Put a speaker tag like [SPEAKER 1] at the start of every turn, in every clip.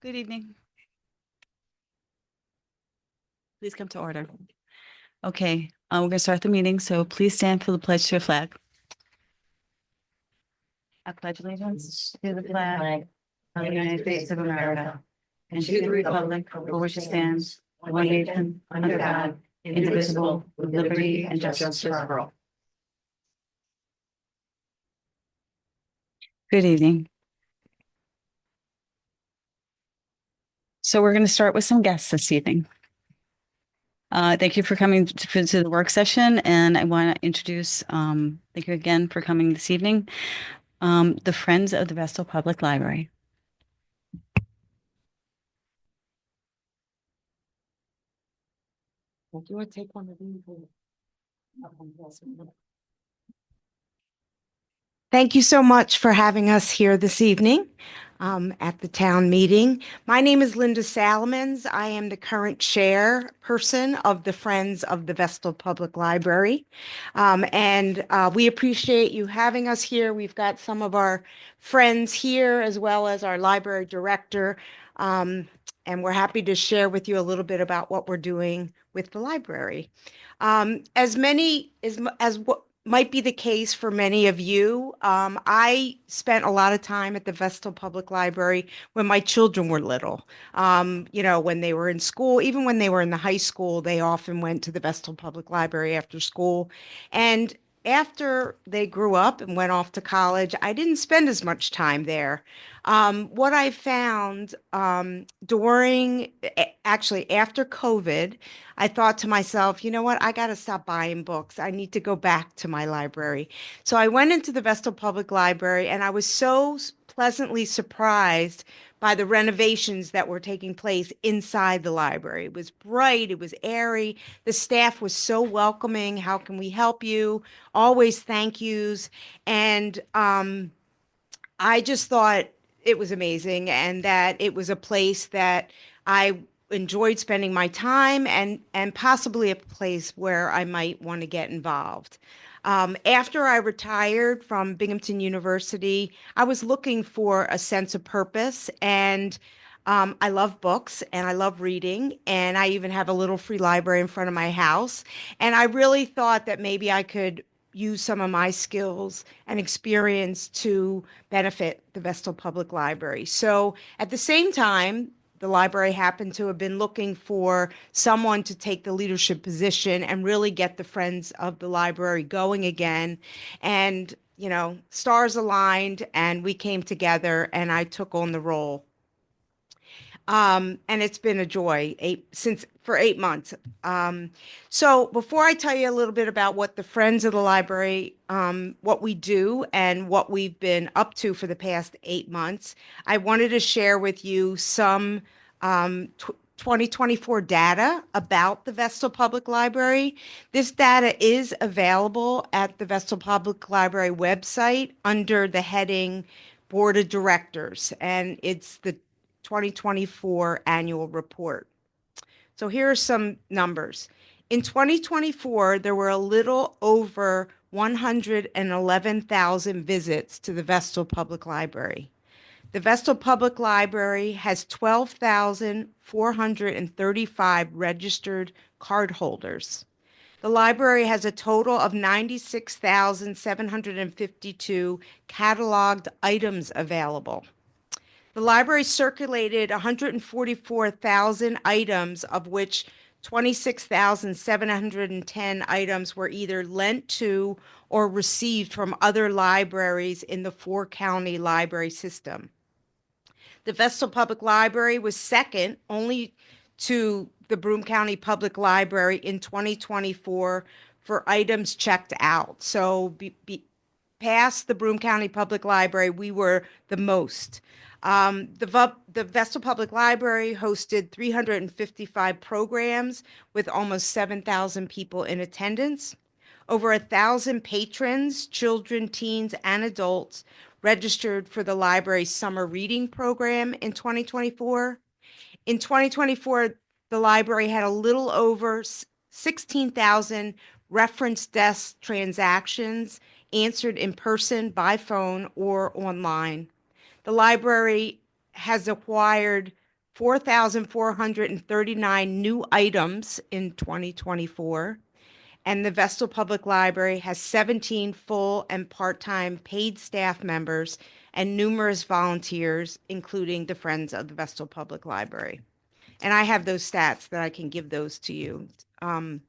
[SPEAKER 1] Good evening. Please come to order. Okay, we're going to start the meeting, so please stand for the pledge to the flag. I pledge allegiance to the flag of the United States of America and to the republic for which it stands, one nation, under God, indivisible, with liberty and justice for all. Good evening. So we're going to start with some guests this evening. Thank you for coming to the work session, and I want to introduce, thank you again for coming this evening, the Friends of the Vestal Public Library. Do you want to take one of these?
[SPEAKER 2] Thank you so much for having us here this evening at the town meeting. My name is Linda Salomons. I am the current chairperson of the Friends of the Vestal Public Library. And we appreciate you having us here. We've got some of our friends here as well as our library director. And we're happy to share with you a little bit about what we're doing with the library. As what might be the case for many of you, I spent a lot of time at the Vestal Public Library when my children were little. When they were in school, even when they were in the high school, they often went to the Vestal Public Library after school. And after they grew up and went off to college, I didn't spend as much time there. What I found actually after COVID, I thought to myself, you know what? I got to stop buying books. I need to go back to my library. So I went into the Vestal Public Library and I was so pleasantly surprised by the renovations that were taking place inside the library. It was bright, it was airy. The staff was so welcoming. How can we help you? Always thank yous. And I just thought it was amazing and that it was a place that I enjoyed spending my time and possibly a place where I might want to get involved. After I retired from Binghamton University, I was looking for a sense of purpose and I love books and I love reading, and I even have a little free library in front of my house. And I really thought that maybe I could use some of my skills and experience to benefit the Vestal Public Library. So at the same time, the library happened to have been looking for someone to take the leadership position and really get the Friends of the Library going again. And, stars aligned and we came together and I took on the role. And it's been a joy for 8 months. So before I tell you a little bit about what the Friends of the Library, what we do and what we've been up to for the past 8 months, I wanted to share with you some 2024 data about the Vestal Public Library. This data is available at the Vestal Public Library website under the heading Board of Directors, and it's the 2024 annual report. So here are some numbers. In 2024, there were a little over 111,000 visits to the Vestal Public Library. The Vestal Public Library has 12,435 registered cardholders. The library has a total of 96,752 cataloged items available. The library circulated 144,000 items, of which 26,710 items were either lent to or received from other libraries in the four-county library system. The Vestal Public Library was second only to the Broome County Public Library in 2024 for items checked out. So past the Broome County Public Library, we were the most. The Vestal Public Library hosted 355 programs with almost 7,000 people in attendance. Over 1,000 patrons, children, teens, and adults registered for the library's summer reading program in 2024. In 2024, the library had a little over 16,000 reference desk transactions answered in person, by phone, or online. The library has acquired 4,439 new items in 2024, and the Vestal Public Library has 17 full and part-time paid staff members and numerous volunteers, including the Friends of the Vestal Public Library. And I have those stats that I can give those to you. As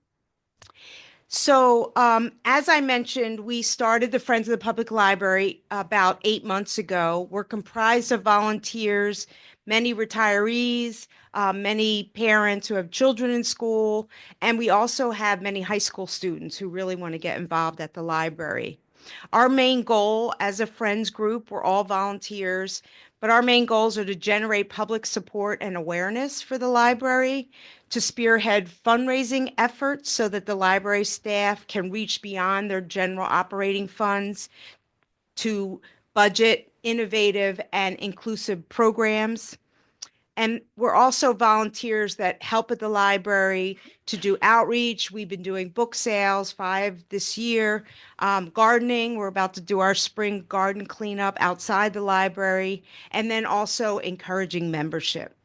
[SPEAKER 2] I mentioned, we started the Friends of the Public Library about 8 months ago. We're comprised of volunteers, many retirees, many parents who have children in school, and we also have many high school students who really want to get involved at the library. Our main goal as a Friends group, we're all volunteers, but our main goals are to generate public support and awareness for the library, to spearhead fundraising efforts so that the library staff can reach beyond their general operating funds, to budget innovative and inclusive programs. And we're also volunteers that help at the library to do outreach. We've been doing book sales, 5 this year. Gardening, we're about to do our spring garden cleanup outside the library, and then also encouraging membership.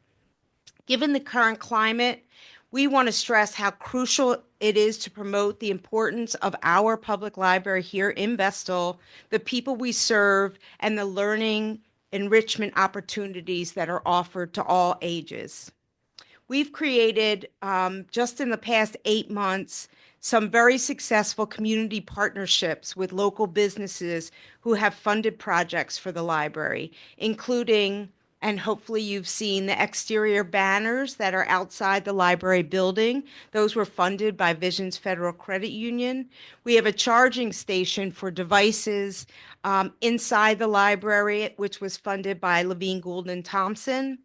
[SPEAKER 2] Given the current climate, we want to stress how crucial it is to promote the importance of our public library here in Vestal, the people we serve, and the learning enrichment opportunities that are offered to all ages. We've created, just in the past 8 months, some very successful community partnerships with local businesses who have funded projects for the library, including, and hopefully you've seen, the exterior banners that are outside the library building. Those were funded by Visions Federal Credit Union. We have a charging station for devices inside the library, which was funded by Levine Gould and Thompson.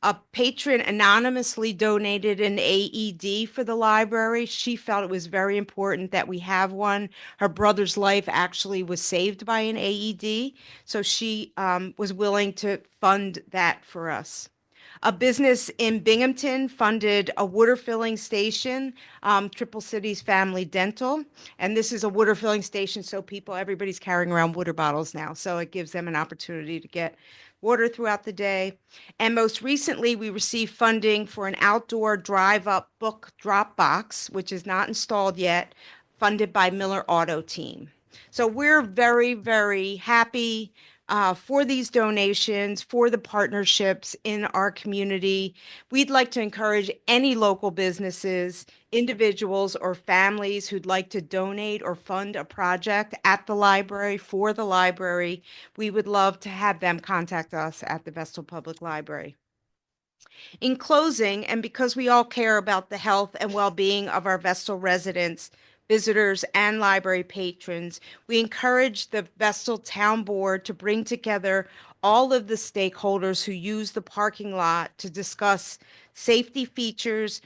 [SPEAKER 2] A patron anonymously donated an AED for the library. She felt it was very important that we have one. Her brother's life actually was saved by an AED, so she was willing to fund that for us. A business in Binghamton funded a water filling station, Triple Cities Family Dental. And this is a water filling station, so everybody's carrying around water bottles now. So it gives them an opportunity to get water throughout the day. And most recently, we received funding for an outdoor drive-up book drop box, which is not installed yet, funded by Miller Auto Team. So we're very, very happy for these donations, for the partnerships in our community. We'd like to encourage any local businesses, individuals, or families who'd like to donate or fund a project at the library for the library. We would love to have them contact us at the Vestal Public Library. In closing, and because we all care about the health and well-being of our Vestal residents, visitors, and library patrons, we encourage the Vestal Town Board to bring together all of the stakeholders who use the parking lot to discuss safety features,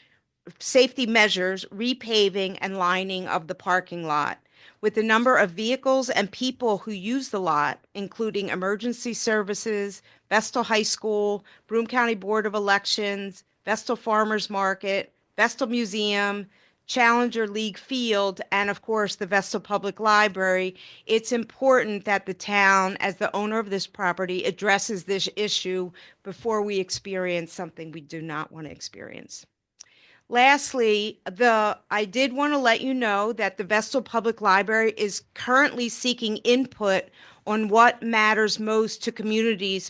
[SPEAKER 2] safety measures, repaving, and lining of the parking lot. With the number of vehicles and people who use the lot, including emergency services, Vestal High School, Broome County Board of Elections, Vestal Farmers Market, Vestal Museum, Challenger League Field, and of course the Vestal Public Library, it's important that the town, as the owner of this property, addresses this issue before we experience something we do not want to experience. Lastly, I did want to let you know that the Vestal Public Library is currently seeking input on what matters most to community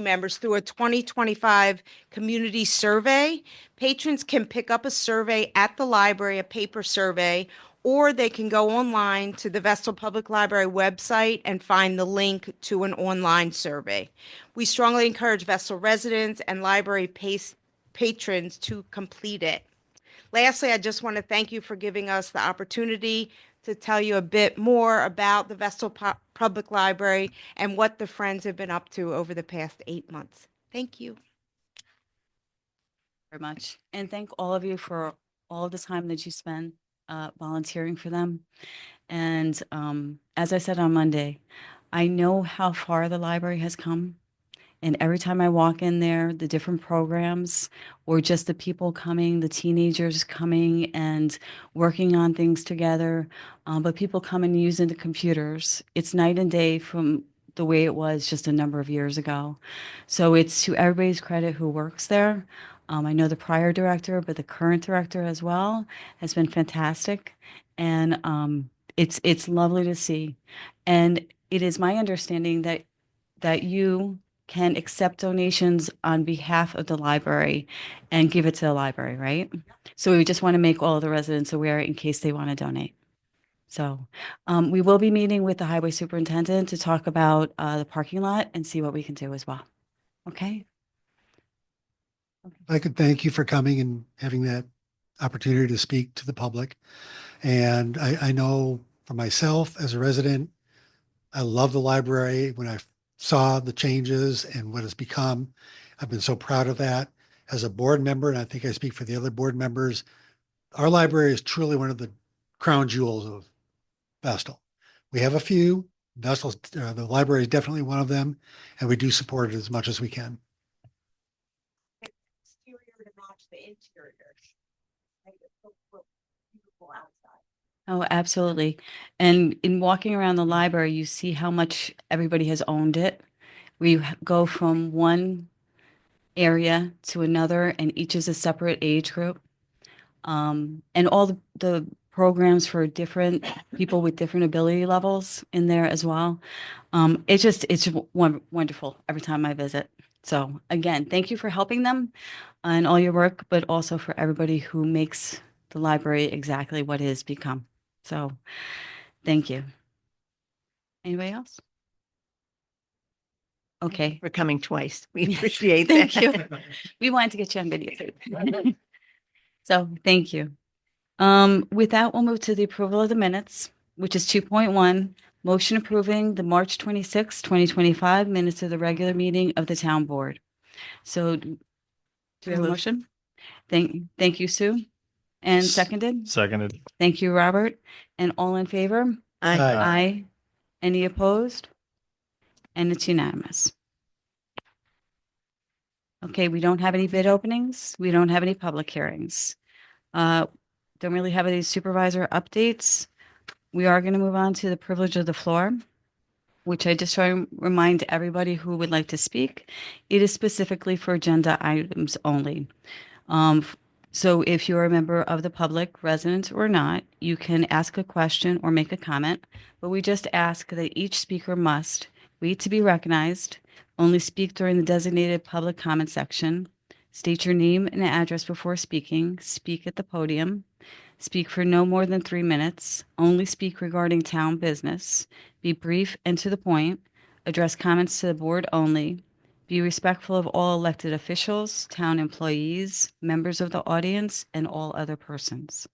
[SPEAKER 2] members through a 2025 community survey. Patrons can pick up a survey at the library, a paper survey, or they can go online to the Vestal Public Library website and find the link to an online survey. We strongly encourage Vestal residents and library patrons to complete it. Lastly, I just want to thank you for giving us the opportunity to tell you a bit more about the Vestal Public Library and what the Friends have been up to over the past 8 months. Thank you.
[SPEAKER 1] Very much. And thank all of you for all the time that you spend volunteering for them. And as I said on Monday, I know how far the library has come. And every time I walk in there, the different programs or just the people coming, the teenagers coming and working on things together, but people come and using the computers. It's night and day from the way it was just a number of years ago. So it's to everybody's credit who works there. I know the prior director, but the current director as well has been fantastic, and it's lovely to see. And it is my understanding that you can accept donations on behalf of the library and give it to the library, right? So we just want to make all of the residents aware in case they want to donate. So we will be meeting with the highway superintendent to talk about the parking lot and see what we can do as well. Okay?
[SPEAKER 3] I could thank you for coming and having that opportunity to speak to the public. And I know for myself as a resident, I love the library. When I saw the changes and what it's become, I've been so proud of that. As a board member, and I think I speak for the other board members, our library is truly one of the crown jewels of Vestal. We have a few. Vestal's, the library is definitely one of them, and we do support it as much as we can.
[SPEAKER 2] Exterior to match the interior. Like, it's so beautiful outside.
[SPEAKER 1] Oh, absolutely. And in walking around the library, you see how much everybody has owned it. We go from one area to another, and each is a separate age group. And all the programs for different people with different ability levels in there as well. It's wonderful every time I visit. So again, thank you for helping them and all your work, but also for everybody who makes the library exactly what it has become. So thank you. Anybody else? Okay.
[SPEAKER 4] For coming twice. We
[SPEAKER 1] Yes,
[SPEAKER 4] appreciate
[SPEAKER 1] thank
[SPEAKER 4] that.
[SPEAKER 1] you. We wanted to get you on video too. So thank you. With that, we'll move to the approval of the minutes, which is 2.1, motion approving the March 26, 2025 minutes of the regular meeting of the town board. So do we have a
[SPEAKER 4] Moved.
[SPEAKER 1] motion? Thank you, Sue. And seconded?
[SPEAKER 5] Seconded.
[SPEAKER 1] Thank you, Robert. And all in favor?
[SPEAKER 4] Aye.
[SPEAKER 1] Aye. Any opposed? And it's unanimous. Okay, we don't have any bid openings. We don't have any public hearings. Don't really have any supervisor updates. We are going to move on to the privilege of the floor, which I just try to remind everybody who would like to speak. It is specifically for agenda items only. So if you're a member of the public, resident or not, you can ask a question or make a comment, but we just ask that each speaker must wait to be recognized, only speak during the designated public comment section, state your name and address before speaking, speak at the podium, speak for no more than 3 minutes, only speak regarding town business, be brief and to the point, address comments to the board only, be respectful of all elected officials, town employees, members of the audience, and all other persons.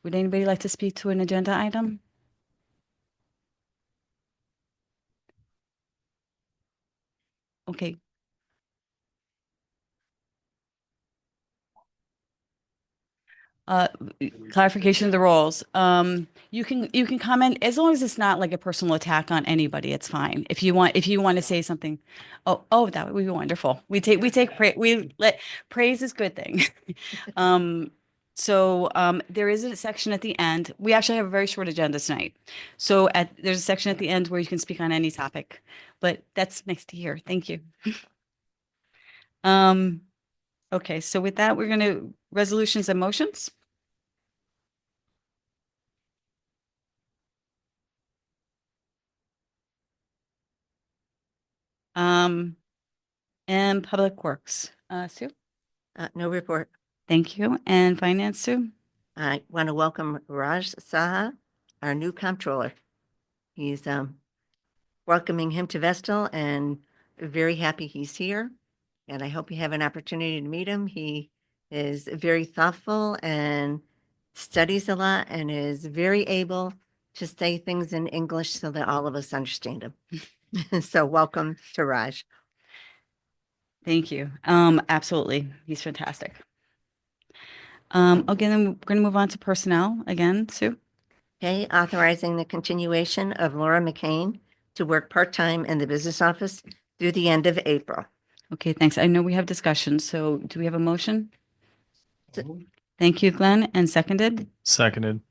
[SPEAKER 1] Would anybody like to speak to an agenda item? Okay. Clarification of the roles. You can comment as long as it's not like a personal attack on anybody. It's fine. If you want to say something, that would be wonderful. Praise is a good thing. There is a section at the end. We actually have a very short agenda tonight. So there's a section at the end where you can speak on any topic, but that's nice to hear. Thank you. Okay, so with that, we're going to resolutions and motions. And Public Works. Sue?
[SPEAKER 4] No report.
[SPEAKER 1] Thank you. And Finance, Sue?
[SPEAKER 4] I want to welcome Raj Saha, our new comptroller. He's welcoming him to Vestal and very happy he's here. And I hope you have an opportunity to meet him. He is very thoughtful and studies a lot and is very able to say things in English so that all of us understand him. So welcome to Raj.
[SPEAKER 1] Thank you. Absolutely. He's fantastic. Okay, then we're going to move on to personnel again, Sue.
[SPEAKER 4] Okay, authorizing the continuation of Laura McCain to work part-time in the business office through the end of April.
[SPEAKER 1] Okay, thanks. I know we have discussion, so do we have a motion? Thank you, Glenn, and seconded.
[SPEAKER 5] Seconded.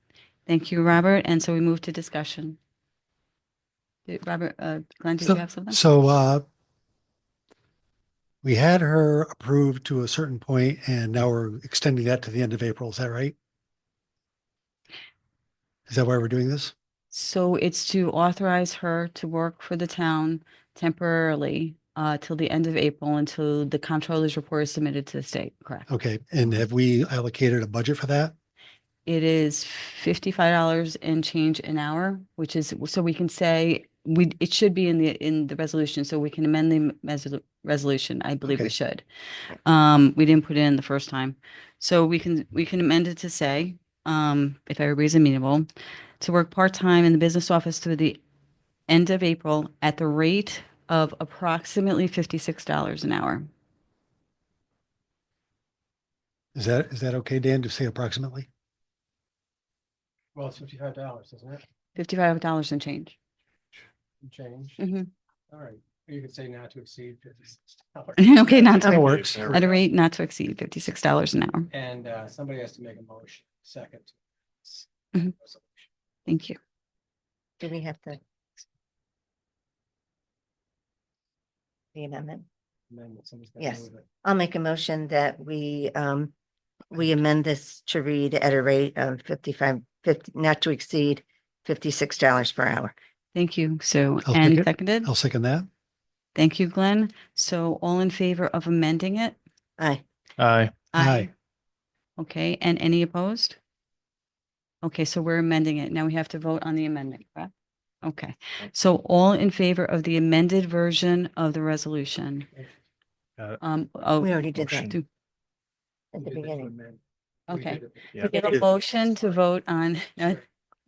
[SPEAKER 1] Thank you, Robert. And so we move to discussion. Robert, Glenn, did
[SPEAKER 3] So,
[SPEAKER 1] you have something?
[SPEAKER 3] we had her approved to a certain point and now we're extending that to the end of April. Is that right? Is that why we're doing this?
[SPEAKER 1] So it's to authorize her to work for the town temporarily till the end of April until the comptroller's report is submitted to the state, correct?
[SPEAKER 3] Okay. And have we allocated a budget for that?
[SPEAKER 1] It is $55 and change an hour, which is, so we can say, it should be in the resolution, so we can amend the resolution. I believe we
[SPEAKER 3] Okay.
[SPEAKER 1] should. We didn't put it in the first time. So we can amend it to say, if everybody's amenable, to work part-time in the business office through the end of April at the rate of approximately $56 an hour.
[SPEAKER 3] Is that okay, Dan, to say approximately?
[SPEAKER 5] Well, it's $55, isn't it?
[SPEAKER 1] $55 and change.
[SPEAKER 5] And change.
[SPEAKER 1] hmm
[SPEAKER 5] All right. Or you could say not to exceed $56.
[SPEAKER 1] Okay, not to,
[SPEAKER 3] That works.
[SPEAKER 1] at a rate not to exceed $56 an hour.
[SPEAKER 5] And somebody has to make a motion, second.
[SPEAKER 1] Mhm. Thank you.
[SPEAKER 4] Do we have to? The amendment?
[SPEAKER 5] Amendment, somebody's gotta
[SPEAKER 4] Yes.
[SPEAKER 5] move it.
[SPEAKER 4] I'll make a motion that we amend this to read at a rate of 50, not to exceed $56 per hour.
[SPEAKER 1] Thank you, Sue.
[SPEAKER 3] I'll
[SPEAKER 1] And
[SPEAKER 3] second-
[SPEAKER 1] seconded?
[SPEAKER 3] I'll second that.
[SPEAKER 1] Thank you, Glenn. So all in favor of amending it?
[SPEAKER 4] Aye.
[SPEAKER 6] Aye.
[SPEAKER 3] Aye.
[SPEAKER 1] Okay, and any opposed? Okay, so we're amending it. Now we have to vote on the amendment, correct? Okay, so all in favor of the amended version of the resolution? Oh,
[SPEAKER 4] We already did that
[SPEAKER 6] Motion.
[SPEAKER 1] do-
[SPEAKER 4] at the
[SPEAKER 5] We did it to
[SPEAKER 4] beginning.
[SPEAKER 5] amend. We
[SPEAKER 1] Okay.
[SPEAKER 5] did it-
[SPEAKER 6] Yeah.
[SPEAKER 1] we have a motion to vote on,
[SPEAKER 5] Sure.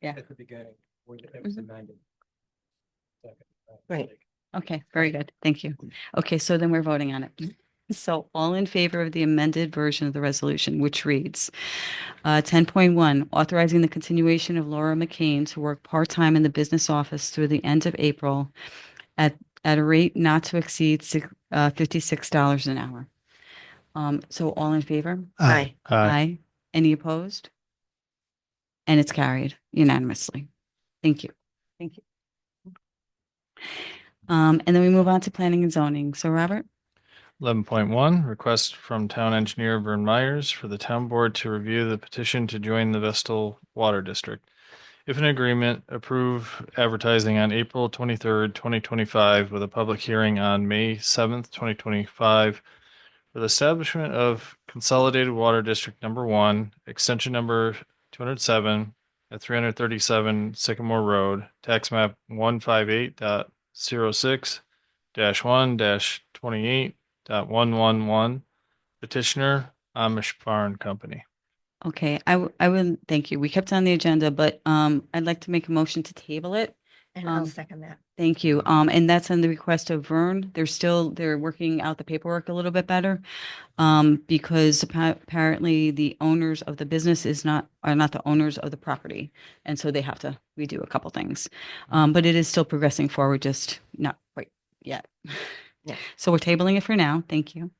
[SPEAKER 1] yeah.
[SPEAKER 5] At the beginning, when it was
[SPEAKER 1] Mhm.
[SPEAKER 5] amended. Second.
[SPEAKER 4] Right.
[SPEAKER 1] Okay, very good. Thank you. Okay, so then we're voting on it. So all in favor of the amended version of the resolution, which reads 10.1, authorizing the continuation of Laura McCain to work part-time in the business office through the end of April at a rate not to exceed $56 an hour. So all in favor?
[SPEAKER 4] Aye.
[SPEAKER 6] Aye.
[SPEAKER 1] Any opposed? And it's carried unanimously. Thank you. Thank you. And then we move on to planning and zoning. So Robert?
[SPEAKER 6] 11.1, request from town engineer Vern Myers for the town board to review the petition to join the Vestal Water District. If in agreement, approve advertising on April 23rd, 2025, with a public hearing on May 7th, 2025, for the establishment of Consolidated Water District Number 1, extension number 207 at 337 Sycamore Road, tax map 158.06-1-28.111, petitioner Amish Barn Company.
[SPEAKER 1] Okay, I would, thank you. We kept it on the agenda, but I'd like to make a motion to table it.
[SPEAKER 4] And I'll
[SPEAKER 1] Um,
[SPEAKER 4] second that.
[SPEAKER 1] Thank you. And that's on the request of Vern. They're working out the paperwork a little bit better. Because apparently the owners of the business are not the owners of the property. And so they have to redo a couple things. But it is still progressing forward, just not quite yet.
[SPEAKER 4] Yeah.
[SPEAKER 1] So we're tabling it for now. Thank you.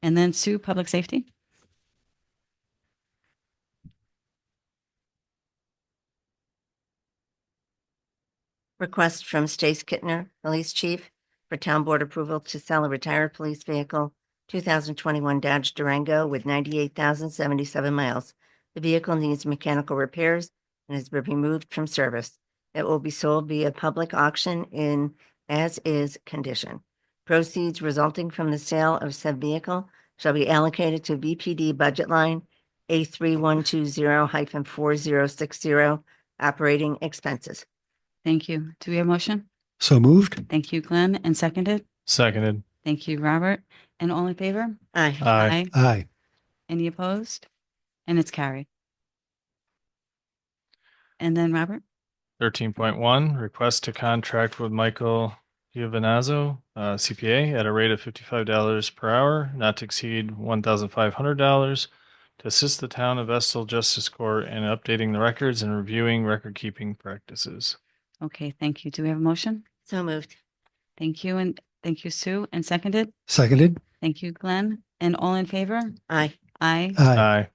[SPEAKER 1] And then Sue, public safety?
[SPEAKER 4] Request from Stace Kittner, Police Chief, for town board approval to sell a retired police vehicle, 2021 Dodge Durango with 98,077 miles. The vehicle needs mechanical repairs and has been removed from service. It will be sold via public auction in as-is condition. Proceeds resulting from the sale of said vehicle shall be allocated to BPD budget line A3120-4060 operating expenses.
[SPEAKER 1] Thank you. Do we have a motion?
[SPEAKER 3] So moved.
[SPEAKER 1] Thank you, Glenn, and seconded.
[SPEAKER 6] Seconded.
[SPEAKER 1] Thank you, Robert. And all in favor?
[SPEAKER 4] Aye.
[SPEAKER 6] Aye.
[SPEAKER 3] Aye.
[SPEAKER 1] Any opposed? And it's carried. And then Robert?
[SPEAKER 6] 13.1, request to contract with Michael Giovinazzo, CPA, at a rate of $55 per hour, not to exceed $1,500, to assist the town of Vestal Justice Court in updating the records and reviewing record-keeping practices.
[SPEAKER 1] Okay, thank you. Do we have a motion?
[SPEAKER 4] So moved.
[SPEAKER 1] Thank you, and thank you, Sue, and seconded.
[SPEAKER 3] Seconded.
[SPEAKER 1] Thank you, Glenn. And all in favor?
[SPEAKER 4] Aye.
[SPEAKER 1] Aye.
[SPEAKER 3] Aye.
[SPEAKER 6] Aye.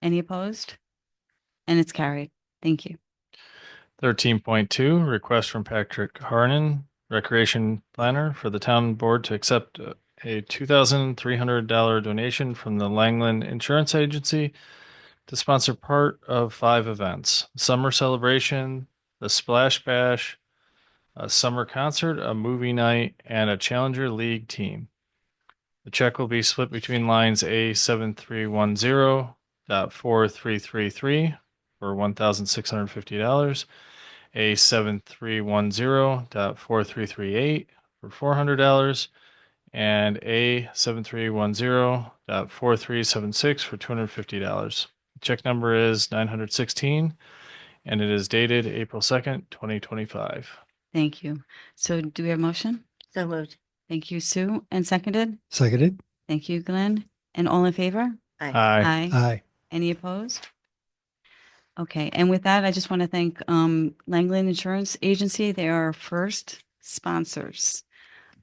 [SPEAKER 1] Any opposed? And it's carried. Thank you.
[SPEAKER 6] 13.2, request from Patrick Harnan, Recreation Planner, for the town board to accept a $2,300 donation from the Langland Insurance Agency to sponsor part of 5 events: summer celebration, the Splash Bash, a summer concert, a movie night, and a Challenger League team. The check will be split between lines A7310.4333 for $1,650, A7310.4338 for $400, and A7310.4376 for $250. Check number is 916, and it is dated April 2nd, 2025.
[SPEAKER 1] Thank you. So do we have a motion?
[SPEAKER 4] So moved.
[SPEAKER 1] Thank you, Sue. And seconded?
[SPEAKER 3] Seconded?
[SPEAKER 1] Thank you, Glenn. And all in favor?
[SPEAKER 4] Aye.
[SPEAKER 6] Aye.
[SPEAKER 3] Aye.
[SPEAKER 1] Any opposed? Okay, and with that, I just want to thank Langland Insurance Agency. They are our first sponsors.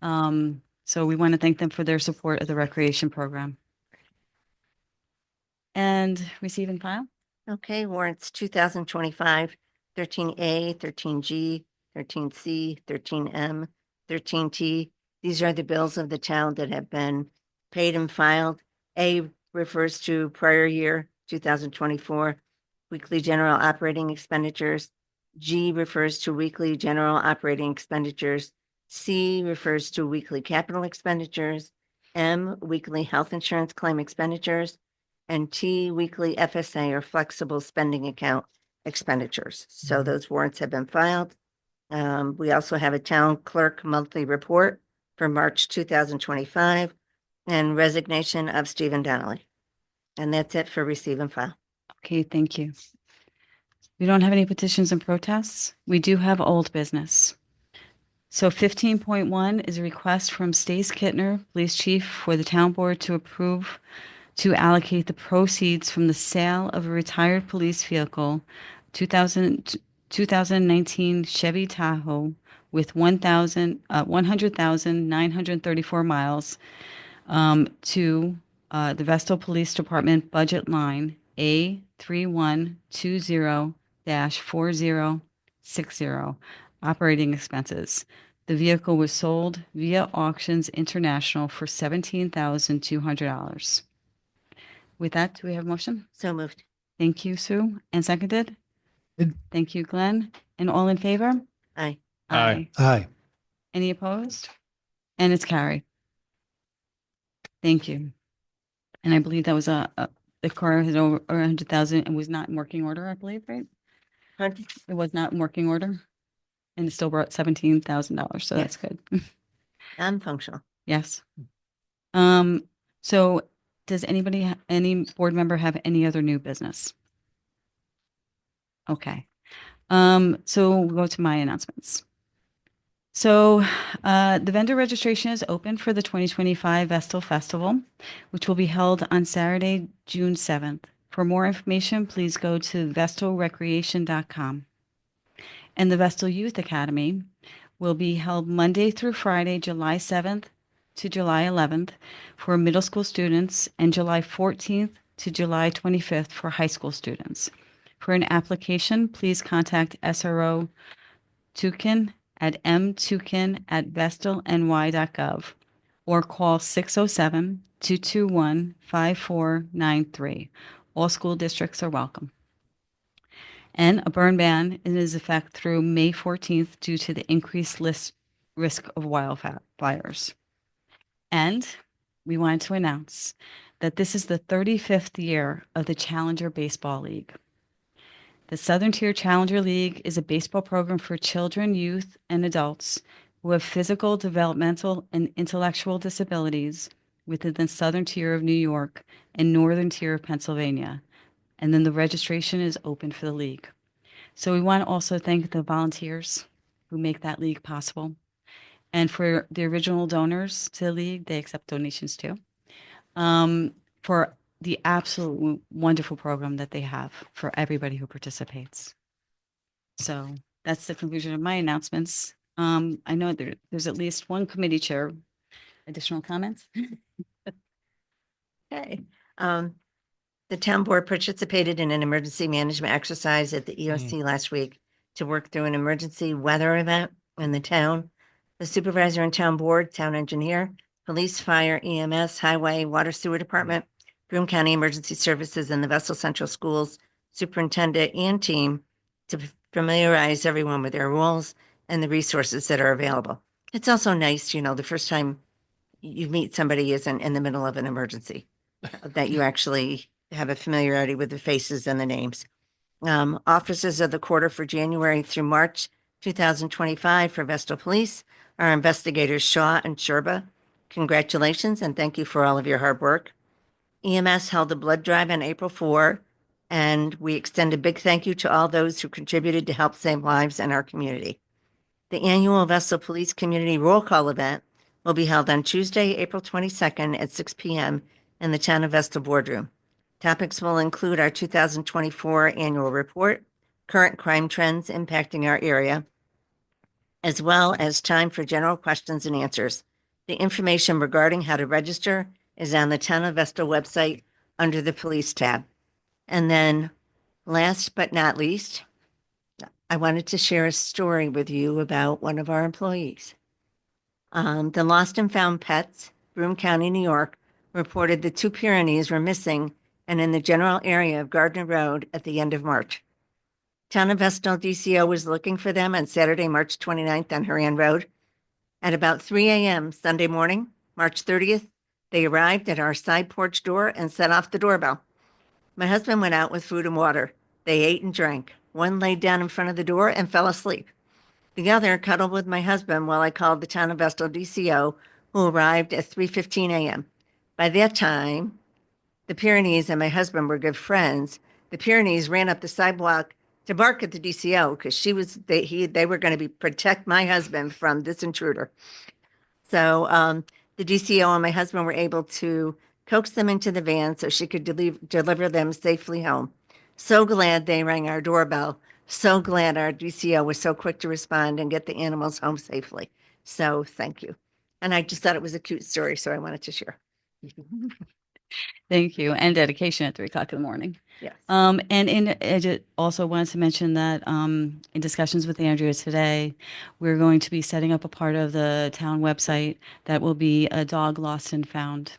[SPEAKER 1] So we want to thank them for their support of the recreation program. And receive and file?
[SPEAKER 4] Okay, warrants 2025, 13A, 13G, 13C, 13M, 13T. These are the bills of the town that have been paid and filed. A refers to prior year, 2024, weekly general operating expenditures. G refers to weekly general operating expenditures. C refers to weekly capital expenditures. M, weekly health insurance claim expenditures. And T, weekly FSA or flexible spending account expenditures. So those warrants have been filed. We also have a town clerk monthly report for March 2025 and resignation of Stephen Donnelly. And that's it for receive and file.
[SPEAKER 1] Okay, thank you. We don't have any petitions and protests. We do have old business. So 15.1 is a request from Stace Kittner, Police Chief, for the town board to approve to allocate the proceeds from the sale of a retired police vehicle, 2019 Chevy Tahoe with 100,934 miles to the Vestal Police Department budget line A3120-4060, operating expenses. The vehicle was sold via Auctions International for $17,200. With that, do we have a motion?
[SPEAKER 4] So moved.
[SPEAKER 1] Thank you, Sue. And seconded?
[SPEAKER 3] Good.
[SPEAKER 1] Thank you, Glenn. And all in favor?
[SPEAKER 4] Aye.
[SPEAKER 6] Aye.
[SPEAKER 3] Aye.
[SPEAKER 1] Any opposed? And it's carried. Thank you. And I believe that was the car had over 100,000 and was not in working order, I believe, right?
[SPEAKER 4] Hundred-
[SPEAKER 1] It was not in working order. And it still brought $17,000, so that's good.
[SPEAKER 4] Non-functional.
[SPEAKER 1] Yes. So does anybody, any board member have any other new business? Okay. So we'll go to my announcements. So the vendor registration is open for the 2025 Vestal Festival, which will be held on Saturday, June 7th. For more information, please go to vestalrecreation.com. And the Vestal Youth Academy will be held Monday through Friday, July 7th to July 11th for middle school students and July 14th to July 25th for high school students. For an application, please contact SRO Tukin at mtukin@vestalny.gov or call 607-221-5493. All school districts are welcome. And a burn ban is in effect through May 14th due to the increased risk of wildfires. And we wanted to announce that this is the 35th year of the Challenger Baseball League. The Southern Tier Challenger League is a baseball program for children, youth, and adults who have physical, developmental, and intellectual disabilities within the Southern Tier of New York and Northern Tier of Pennsylvania. And then the registration is open for the league. So we want to also thank the volunteers who make that league possible. And for the original donors to the league, they accept donations too. For the absolute wonderful program that they have for everybody who participates. So that's the conclusion of my announcements. I know there's at least one committee chair. Additional comments?
[SPEAKER 4] Okay. The town board participated in an emergency management exercise at the EOC last week to work through an emergency weather event in the town. The supervisor and town board, town engineer, police, fire, EMS, highway, water sewer department, Broome County Emergency Services, and the Vestal Central Schools superintendent and team to familiarize everyone with their roles and the resources that are available. It's also nice, the first time you meet somebody isn't in the middle of an emergency, that you actually have a familiarity with the faces and the names. Officers of the quarter for January through March 2025 for Vestal Police are investigators Shaw and Sherba. Congratulations and thank you for all of your hard work. EMS held a blood drive on April 4, and we extend a big thank you to all those who contributed to help save lives in our community. The annual Vestal Police Community Roll Call event will be held on Tuesday, April 22nd at 6 p.m. in the Town of Vestal Boardroom. Topics will include our 2024 annual report, current crime trends impacting our area, as well as time for general questions and answers. The information regarding how to register is on the Town of Vestal website under the Police tab. And then, last but not least, I wanted to share a story with you about one of our employees. The Lost and Found Pets, Broome County, New York, reported the 2 Pyrenees were missing and in the general area of Gardner Road at the end of March. Town of Vestal DCO was looking for them on Saturday, March 29th on Horan Road. At about 3 a.m. Sunday morning, March 30th, they arrived at our side porch door and set off the doorbell. My husband went out with food and water. They ate and drank. One laid down in front of the door and fell asleep. The other cuddled with my husband while I called the Town of Vestal DCO, who arrived at 3:15 a.m. By that time, the Pyrenees and my husband were good friends. The Pyrenees ran up the sidewalk to bark at the DCO because they were going to protect my husband from this intruder. So the DCO and my husband were able to coax them into the van so she could deliver them safely home. So glad they rang our doorbell. So glad our DCO was so quick to respond and get the animals home safely. So thank you. And I just thought it was a cute story, so I wanted to share.
[SPEAKER 1] Thank you. And dedication at 3:00 in the morning.
[SPEAKER 4] Yes.
[SPEAKER 1] I just also wanted to mention that in discussions with Andrea today, we're going to be setting up a part of the town website that will be a dog lost and found.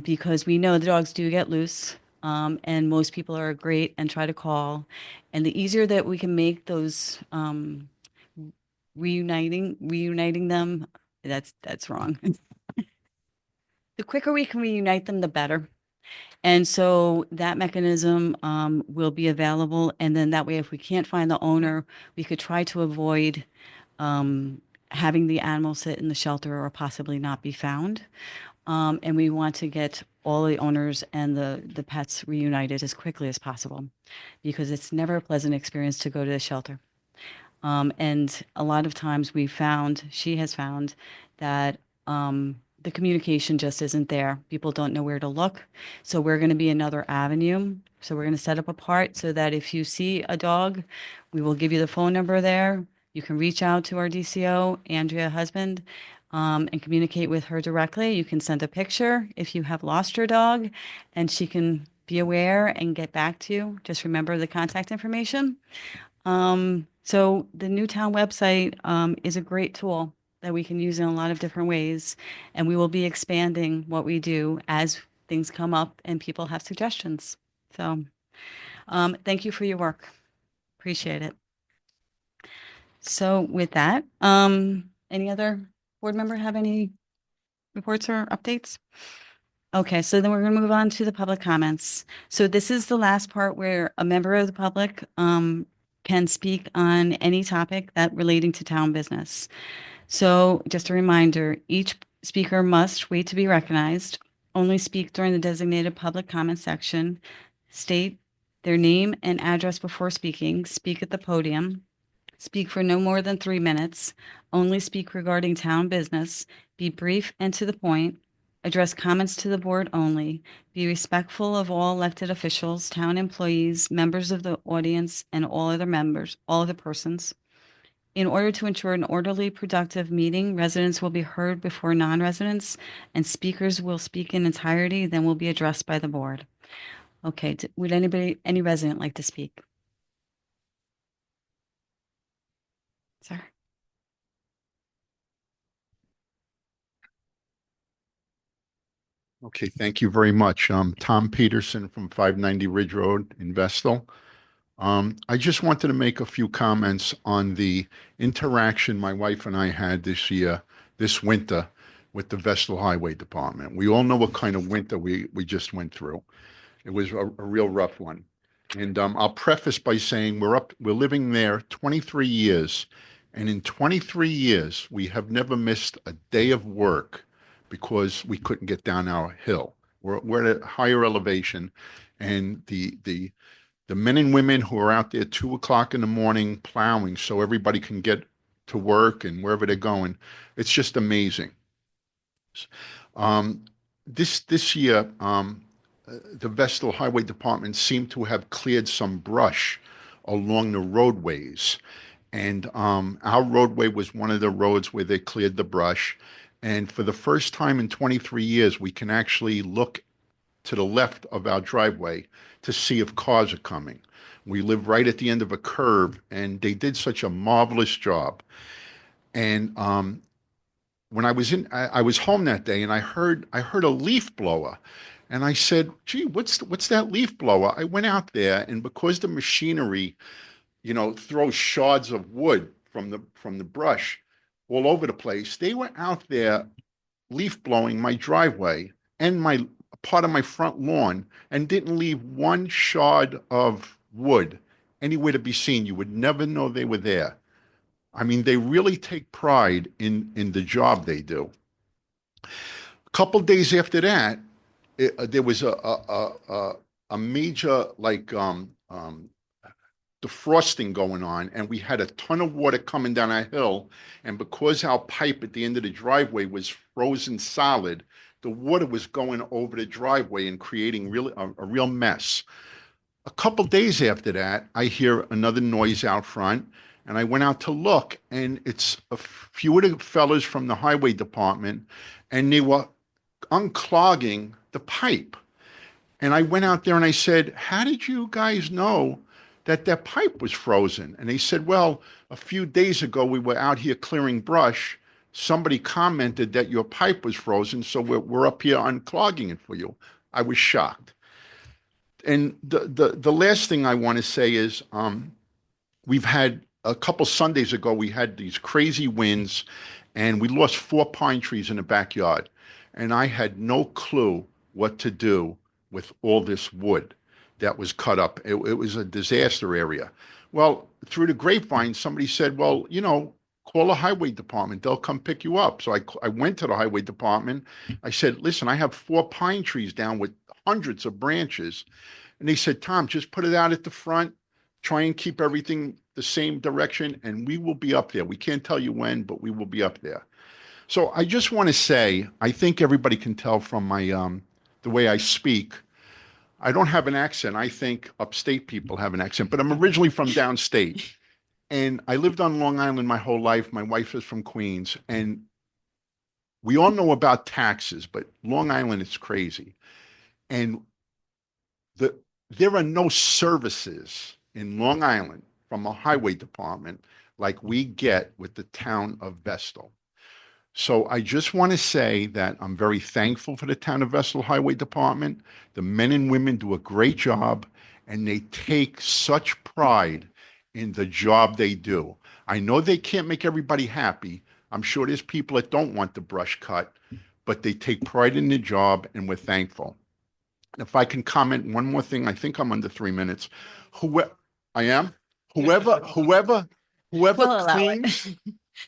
[SPEAKER 1] Because we know the dogs do get loose, and most people are great and try to call. And the easier that we can make those reuniting them, that's wrong. The quicker we can reunite them, the better. And so that mechanism will be available. And then that way, if we can't find the owner, we could try to avoid having the animal sit in the shelter or possibly not be found. And we want to get all the owners and the pets reunited as quickly as possible because it's never a pleasant experience to go to the shelter. And a lot of times she has found that the communication just isn't there. People don't know where to look. So we're going to be another avenue. So we're going to set up a part so that if you see a dog, we will give you the phone number there. You can reach out to our DCO, Andrea husband, and communicate with her directly. You can send a picture if you have lost your dog, and she can be aware and get back to you. Just remember the contact information. So the new town website is a great tool that we can use in a lot of different ways, and we will be expanding what we do as things come up and people have suggestions. So thank you for your work. Appreciate it. So with that, any other board member have any reports or updates? Okay, so then we're going to move on to the public comments. So this is the last part where a member of the public can speak on any topic that relating to town business. So just a reminder, each speaker must wait to be recognized, only speak during the designated public comment section, state their name and address before speaking, speak at the podium, speak for no more than 3 minutes, only speak regarding town business, be brief and to the point, address comments to the board only, be respectful of all elected officials, town employees, members of the audience, and all other persons. In order to ensure an orderly, productive meeting, residents will be heard before non-residents, and speakers will speak in entirety, then will be addressed by the board. Okay, would any resident like to speak? Sir.
[SPEAKER 7] Okay, thank you very much. Tom Peterson from 590 Ridge Road in Vestal. I just wanted to make a few comments on the interaction my wife and I had this winter, with the Vestal Highway Department. We all know what kind of winter we just went through. It was a real rough one. And I'll preface by saying we're living there 23 years. And in 23 years, we have never missed a day of work because we couldn't get down our hill. We're at a higher elevation, and the men and women who are out there 2 o'clock in the morning plowing so everybody can get to work and wherever they're going, it's just amazing. This year, the Vestal Highway Department seemed to have cleared some brush along the roadways. And our roadway was one of the roads where they cleared the brush. And for the first time in 23 years, we can actually look to the left of our driveway to see if cars are coming. We live right at the end of a curve, and they did such a marvelous job. And when I was home that day, and I heard a leaf blower, and I said, "Gee, what's that leaf blower?" I went out there, and because the machinery, throws shards of wood from the brush all over the place, they were out there leaf blowing my driveway and my part of my front lawn, and didn't leave one shard of wood anywhere to be seen. You would never know they were there. I mean, they really take pride in the job they do. A couple days after that, there was a major defrosting going on, and we had a ton of water coming down our hill. And because our pipe at the end of the driveway was frozen solid, the water was going over the driveway and creating a real mess. A couple days after that, I hear another noise out front, and I went out to look, and it's a few of the fellas from the highway department, and they were unclogging the pipe. And I went out there and I said, "How did you guys know that pipe was frozen?" And they said, "Well, a few days ago, we were out here clearing brush. Somebody commented that your pipe was frozen, so we're up here unclogging it for you." I was shocked. And the last thing I want to say is, we've had a couple Sundays ago, we had these crazy winds, and we lost 4 pine trees in the backyard. And I had no clue what to do with all this wood that was cut up. It was a disaster area. Well, through the grapevine, somebody said, "Well, call the highway department. They'll come pick you up." So I went to the highway department. I said, "Listen, I have 4 pine trees down with hundreds of branches." And they said, "Tom, just put it out at the front. Try and keep everything the same direction, and we will be up there. We can't tell you when, but we will be up there." So I just want to say, I think everybody can tell from my the way I speak, I don't have an accent. I think upstate people have an accent, but I'm originally from downstate. And I lived on Long Island my whole life. My wife is from Queens. And we all know about taxes, but Long Island is crazy. And there are no services in Long Island from a highway department like we get with the town of Vestal. So I just want to say that I'm very thankful for the town of Vestal Highway Department. The men and women do a great job, and they take such pride in the job they do. I know they can't make everybody happy. I'm sure there's people that don't want the brush cut, but they take pride in the job, and we're thankful. If I can comment one more thing, I think I'm under 3 minutes. I am? Whoever
[SPEAKER 1] We'll allow it.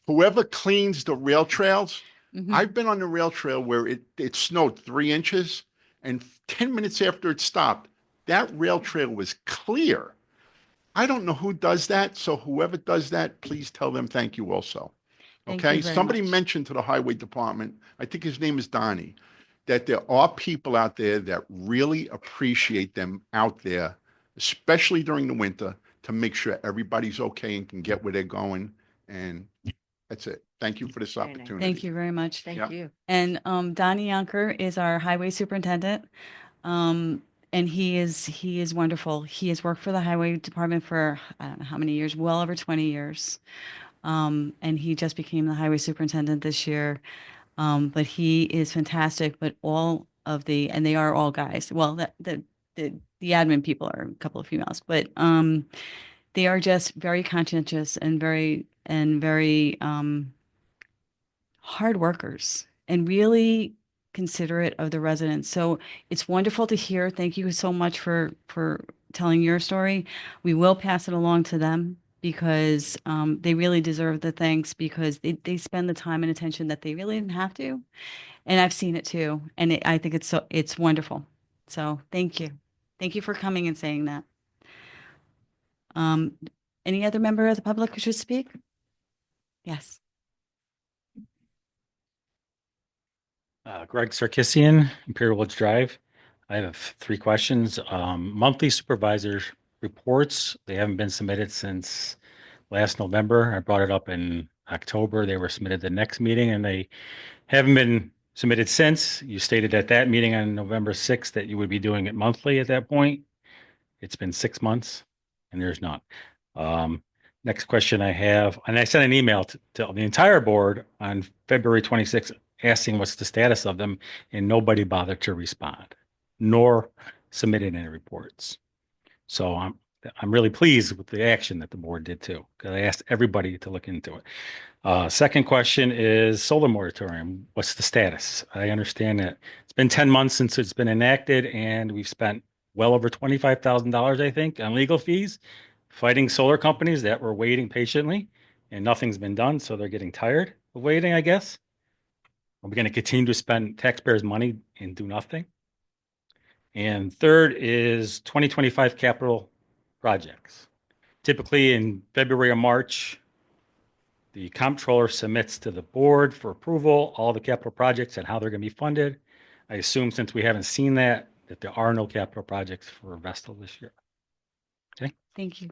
[SPEAKER 7] whoever cleans the rail trails,
[SPEAKER 1] Mhm.
[SPEAKER 7] I've been on the rail trail where it snowed 3 inches, and 10 minutes after it stopped, that rail trail was clear. I don't know who does that, so whoever does that, please tell them thank you also.
[SPEAKER 1] Thank you
[SPEAKER 7] Okay,
[SPEAKER 1] very
[SPEAKER 7] somebody
[SPEAKER 1] much.
[SPEAKER 7] mentioned to the highway department, I think his name is Donnie, that there are people out there that really appreciate them out there, especially during the winter, to make sure everybody's okay and can get where they're going. And that's it. Thank you for this
[SPEAKER 4] Very nice.
[SPEAKER 7] opportunity.
[SPEAKER 1] Thank you very much.
[SPEAKER 4] Thank
[SPEAKER 7] Yeah.
[SPEAKER 4] you.
[SPEAKER 1] And Donnie Yonker is our highway superintendent. And he is wonderful. He has worked for the highway department for I don't know how many years, well over 20 years. And he just became the highway superintendent this year. But he is fantastic, but and they are all guys. Well, the admin people are a couple of females, but, they are just very conscientious and very hard workers and really considerate of the residents. So it's wonderful to hear. Thank you so much for telling your story. We will pass it along to them because they really deserve the thanks because they spend the time and attention that they really didn't have to. And I've seen it too. And I think it's wonderful. So thank you. Thank you for coming and saying that. Um, any other member of the public who should speak? Yes.
[SPEAKER 8] Greg Sarkisian, Imperial Woods Drive. I have three questions. Monthly supervisor reports, they haven't been submitted since last November. I brought it up in October. They were submitted the next meeting and they haven't been submitted since. You stated at that meeting on November 6th that you would be doing it monthly at that point. It's been 6 months and there's none. Next question I have, and I sent an email to the entire board on February 26th asking what's the status of them, and nobody bothered to respond, nor submitted any reports. So I'm really pleased with the action that the board did too, because I asked everybody to look into it. Second question is solar moratorium. What's the status? I understand that it's been 10 months since it's been enacted, and we've spent well over $25,000, I think, on legal fees, fighting solar companies that were waiting patiently, and nothing's been done. So they're getting tired of waiting, I guess. Are we going to continue to spend taxpayers' money and do nothing? And third is 2025 capital projects. Typically in February or March, the comptroller submits to the board for approval all the capital projects and how they're going to be funded. I assume since we haven't seen that there are no capital projects for Vestal this year. Okay.
[SPEAKER 1] Thank you.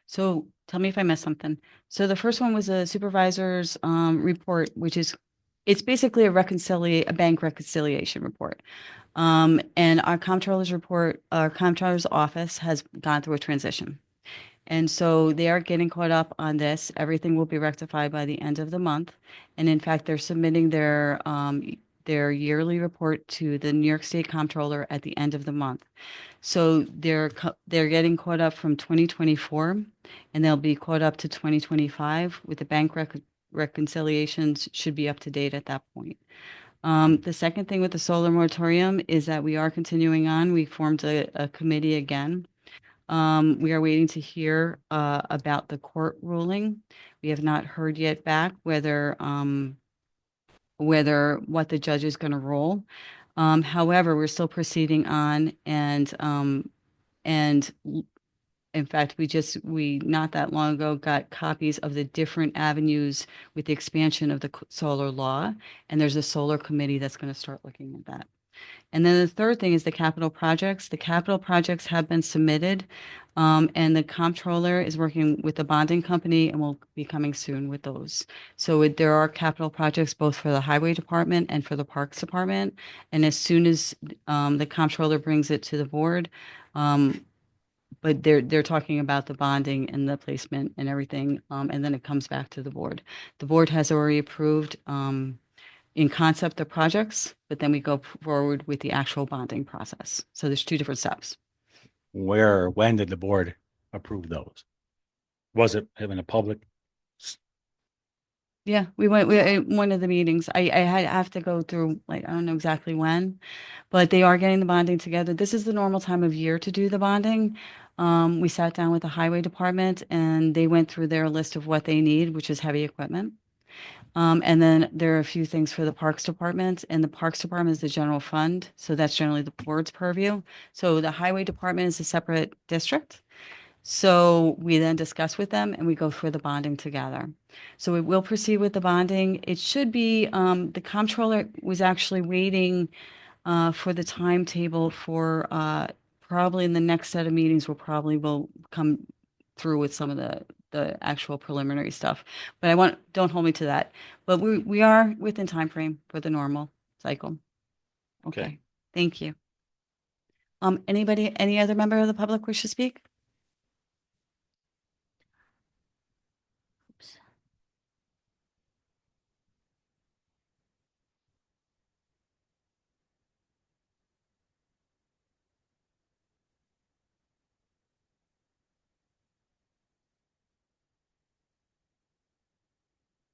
[SPEAKER 1] So tell me if I missed something. So the first one was a supervisor's report, it's basically a bank reconciliation report. And our comptroller's office has gone through a transition. And so they are getting caught up on this. Everything will be rectified by the end of the month. And in fact, they're submitting their yearly report to the New York State Comptroller at the end of the month. So they're getting caught up from 2024 and they'll be caught up to 2025 with the bank reconciliations should be up to date at that point. The second thing with the solar moratorium is that we are continuing on. We formed a committee again. We are waiting to hear about the court ruling. We have not heard yet back whether what the judge is going to rule. However, we're still proceeding on and in fact, we not that long ago got copies of the different avenues with the expansion of the solar law. And there's a solar committee that's going to start looking at that. And then the third thing is the capital projects. The capital projects have been submitted, and the comptroller is working with the bonding company and will be coming soon with those. So there are capital projects both for the highway department and for the parks department. And as soon as the comptroller brings it to the board, but they're talking about the bonding and the placement and everything, and then it comes back to the board. The board has already approved in concept the projects, but then we go forward with the actual bonding process. So there's two different steps.
[SPEAKER 8] When did the board approve those? Was it having a public?
[SPEAKER 1] Yeah, we one of the meetings. I have to go through, like, I don't know exactly when, but they are getting the bonding together. This is the normal time of year to do the bonding. We sat down with the highway department and they went through their list of what they need, which is heavy equipment. And then there are a few things for the Parks Department, and the Parks Department is the general fund. So that's generally the board's purview. So the Highway Department is a separate district. So we then discuss with them and we go through the bonding together. So we will proceed with the bonding. It should be, the comptroller was actually waiting for the timetable for probably in the next set of meetings, will come through with some of the actual preliminary stuff. But don't hold me to that. But we are within time frame for the normal cycle. Okay. Thank you. Any other member of the public wish to speak?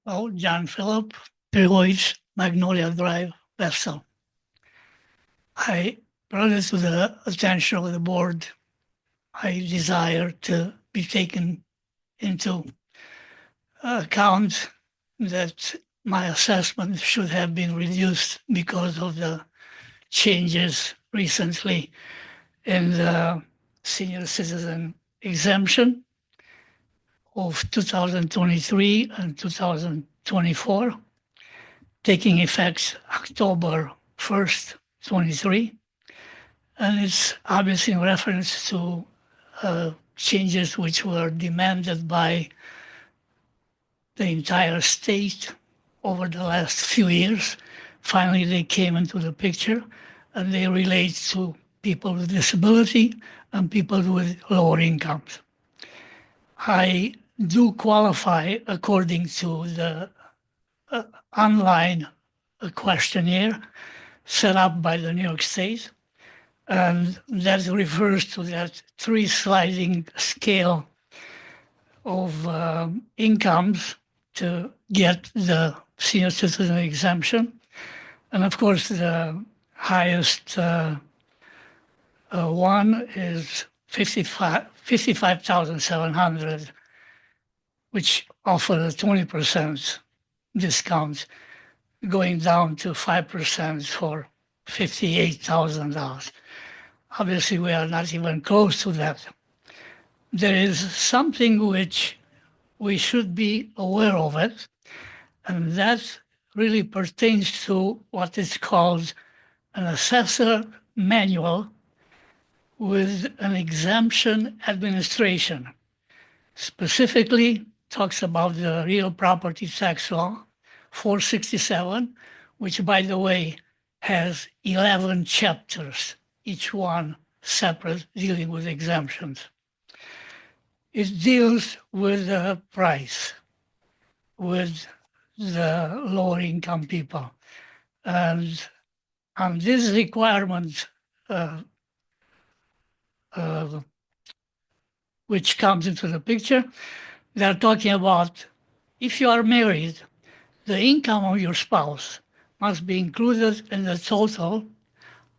[SPEAKER 9] Oh, John Phillip, Pillage, Magnolia Drive, Vestal. I brought it to the attention of the board. I desire to be taken into account that my assessment should have been reduced because of the changes recently in the senior citizen exemption of 2023 and 2024, taking effect October 1st, 23. And it's obviously in reference to changes which were demanded by the entire state over the last few years. Finally, they came into the picture, and they relate to people with disability and people with lower incomes. I do qualify according to the online questionnaire set up by the New York State, and that refers to that three sliding scale of incomes to get the senior citizen exemption. And of course, the highest one is 55,700, which offer a 20% discount, going down to 5% for $58,000. Obviously, we are not even close to that. There is something which we should be aware of it, and that really pertains to what is called an assessor manual with an exemption administration. Specifically, talks about the real property tax law, 467, which, by the way, has 11 chapters, each one separate, dealing with exemptions. It deals with the price, with the lower income people. And on this requirement, which comes into the picture, they're talking about if you are married, the income of your spouse must be included in the total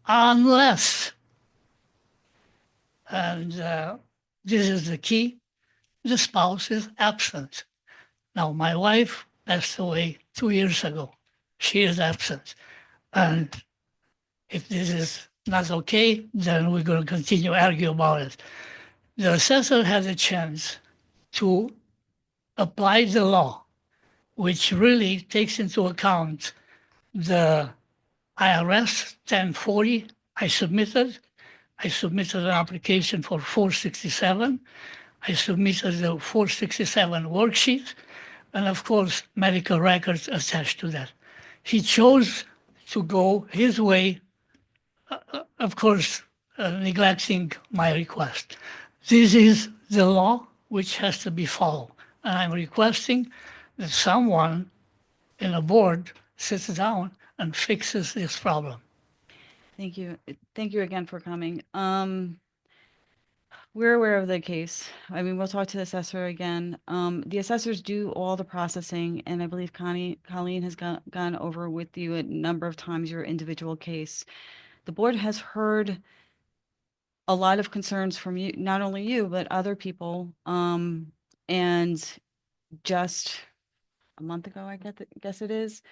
[SPEAKER 9] unless, and this is the key, the spouse is absent. Now, my wife passed away 2 years ago. She is absent. And if this is not okay, then we're going to continue to argue about it. The assessor had a chance to apply the law, which really takes into account the IRS 1040 I submitted. I submitted an application for 467. I submitted the 467 worksheet, and of course, medical records attached to that. He chose to go his way, of course, neglecting my request. This is the law which has to be followed. And I'm requesting that someone in a board sits down and fixes this problem.
[SPEAKER 1] Thank you. Thank you again for coming. We're aware of the case. I mean, we'll talk to the assessor again. The assessors do all the processing, and I believe Colleen has gone over with you a number of times your individual case. The board has heard a lot of concerns from you, not only you, but other people. And just a month ago, I guess it is,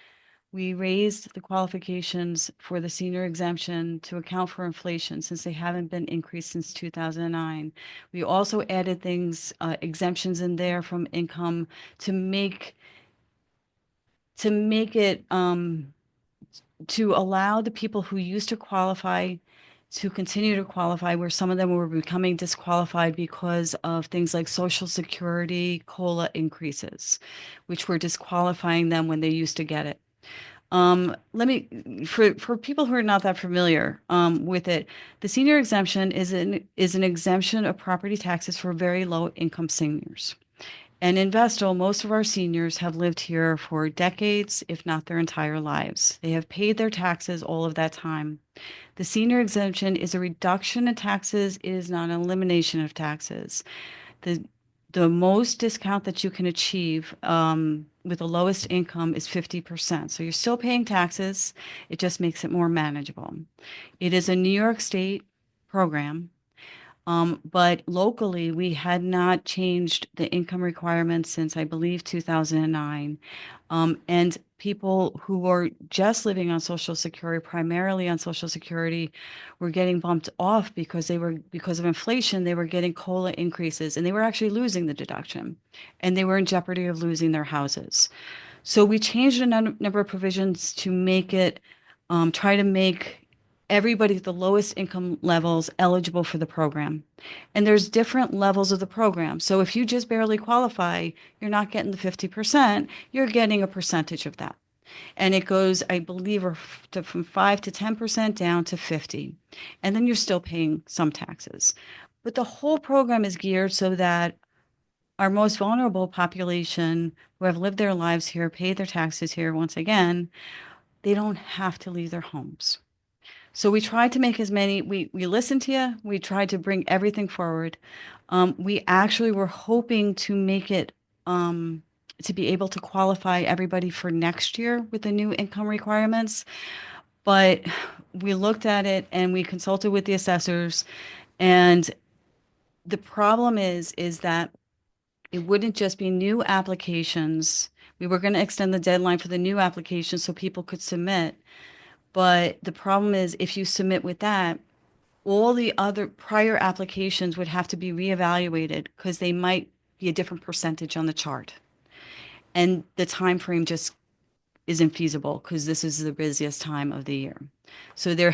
[SPEAKER 1] we raised the qualifications for the senior exemption to account for inflation since they haven't been increased since 2009. We also added things, exemptions in there from income to make it, to allow the people who used to qualify to continue to qualify, where some of them were becoming disqualified because of things like Social Security COLA increases, which were disqualifying them when they used to get it. For people who are not that familiar with it, the senior exemption is an exemption of property taxes for very low income seniors. And in Vestal, most of our seniors have lived here for decades, if not their entire lives. They have paid their taxes all of that time. The senior exemption is a reduction in taxes. It is not an elimination of taxes. The the most discount that you can achieve with the lowest income is 50%. So you're still paying taxes. It just makes it more manageable. It is a New York State program. But locally, we had not changed the income requirements since, I believe, 2009. And people who were just living on Social Security, primarily on Social Security, were getting bumped off because because of inflation, they were getting COLA increases and they were actually losing the deduction and they were in jeopardy of losing their houses. So we changed a number of provisions to make it, try to make everybody at the lowest income levels eligible for the program. And there's different levels of the program. So if you just barely qualify, you're not getting the 50%, you're getting a percentage of that. And it goes, I believe, from 5 to 10% down to 50. And then you're still paying some taxes. But the whole program is geared so that our most vulnerable population who have lived their lives here, paid their taxes here, once again, they don't have to leave their homes. So we tried to make as many, we listened to you. We tried to bring everything forward. We actually were hoping to make it, to be able to qualify everybody for next year with the new income requirements. But we looked at it and we consulted with the assessors. And the problem is that it wouldn't just be new applications. We were going to extend the deadline for the new applications so people could submit. But the problem is if you submit with that, all the other prior applications would have to be reevaluated because they might be a different percentage on the chart. And the time frame just isn't feasible because this is the busiest time of the year. So they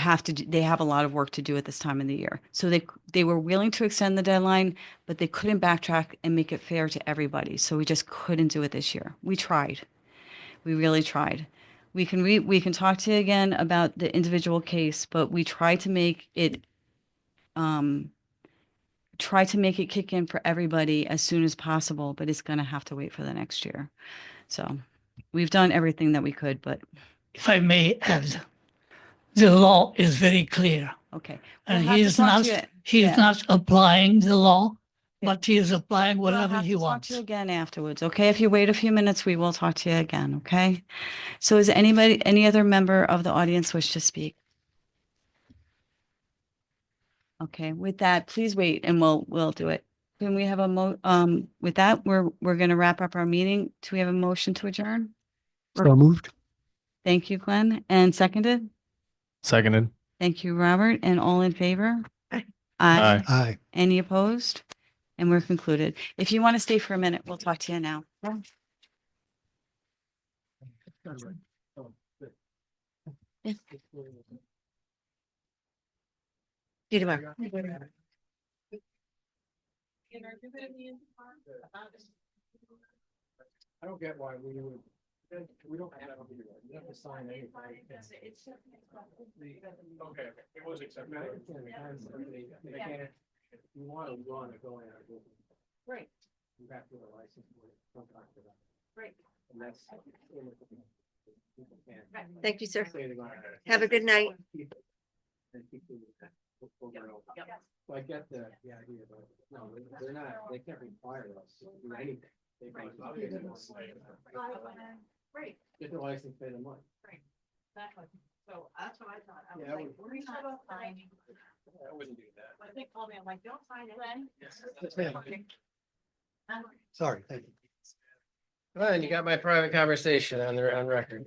[SPEAKER 1] have a lot of work to do at this time of the year. So they were willing to extend the deadline, but they couldn't backtrack and make it fair to everybody. So we just couldn't do it this year. We tried. We really tried. We can talk to you again about the individual case, but we tried to make it kick in for everybody as soon as possible, but it's going to have to wait for the next year. So we've done everything that we could, but
[SPEAKER 9] If I may add, the law is very clear.
[SPEAKER 1] okay.
[SPEAKER 9] And
[SPEAKER 1] We'll have to talk to you.
[SPEAKER 9] he is
[SPEAKER 1] Yeah.
[SPEAKER 9] not applying the law,
[SPEAKER 1] Yeah.
[SPEAKER 9] but he is applying
[SPEAKER 1] We'll
[SPEAKER 9] whatever
[SPEAKER 1] have
[SPEAKER 9] he
[SPEAKER 1] to talk
[SPEAKER 9] wants.
[SPEAKER 1] to you again afterwards, okay? If you wait a few minutes, we will talk to you again, okay? So is any other member of the audience wish to speak? Okay, with that, please wait and we'll do it. Can we have with that, we're going to wrap up our meeting. Do we have a motion to adjourn?
[SPEAKER 3] So moved.
[SPEAKER 1] Thank you, Glenn. And seconded?
[SPEAKER 6] Seconded.
[SPEAKER 1] Thank you, Robert. And all in favor?
[SPEAKER 4] Aye.
[SPEAKER 6] Aye.
[SPEAKER 3] Aye.
[SPEAKER 1] Any opposed? And we're concluded. If you want to stay for a minute, we'll talk to you now.
[SPEAKER 4] See you tomorrow.
[SPEAKER 5] I don't get why we don't have that over here. You have to sign anything. Okay, it was accepted. They can't, if you want to go in.
[SPEAKER 1] Right.
[SPEAKER 5] You have to get a license for it. Sometimes for that.
[SPEAKER 1] Right.
[SPEAKER 5] And that's.
[SPEAKER 4] Thank you, sir.
[SPEAKER 5] Say they're gonna-
[SPEAKER 4] Have a good night.
[SPEAKER 5] And keep doing that. So I get the idea, but no, they're not, they can't require us to do anything. They can
[SPEAKER 1] Right.
[SPEAKER 5] get the license, pay the money.
[SPEAKER 1] Exactly. So that's what I thought. I
[SPEAKER 5] Yeah, I would-
[SPEAKER 1] signing.
[SPEAKER 5] I wouldn't do that.
[SPEAKER 1] When they called me, I'm like, don't sign it.
[SPEAKER 5] Yes, ma'am.
[SPEAKER 3] Sorry, thank you.
[SPEAKER 5] Well, and you got my private conversation on record.